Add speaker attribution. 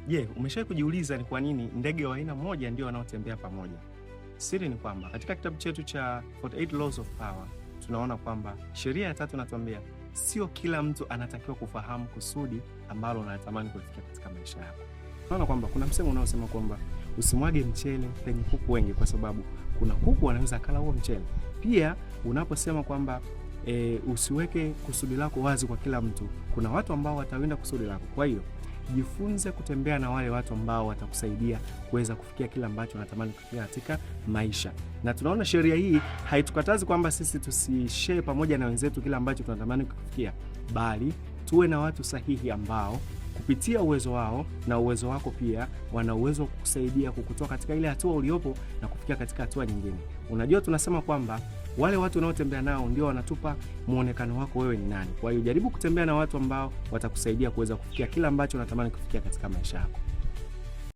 Speaker 1: Je, umeshawahi kujiuliza ni kwa nini ndege wa aina moja ndio wanaotembea pamoja? Siri ni kwamba katika kitabu chetu cha 48 Laws of Power tunaona kwamba sheria ya tatu inatuambia sio kila mtu anatakiwa kufahamu kusudi ambalo unatamani kufikia katika maisha yako. Tunaona kwamba kuna msemo unaosema kwamba usimwage mchele penye kuku wengi, kwa sababu kuna kuku wanaweza kala huo mchele. Pia unaposema kwamba usiweke kusudi lako wazi kwa kila mtu, kuna watu ambao watawinda kusudi lako. Kwa hiyo jifunze kutembea na wale watu ambao watakusaidia kuweza kufikia kila ambacho unatamani kufikia katika maisha. Na tunaona sheria hii haitukatazi kwamba sisi tusishare pamoja na wenzetu kila ambacho tunatamani kufikia, bali tuwe na watu sahihi ambao kupitia uwezo wao na uwezo wako pia wana uwezo wa kukusaidia kukutoa katika ile hatua uliopo na kufikia katika hatua nyingine. Unajua, tunasema kwamba wale watu unaotembea nao ndio wanatupa muonekano wako wewe ni nani. Kwa hiyo jaribu kutembea na watu ambao watakusaidia kuweza kufikia kila ambacho unatamani kufikia katika maisha yako.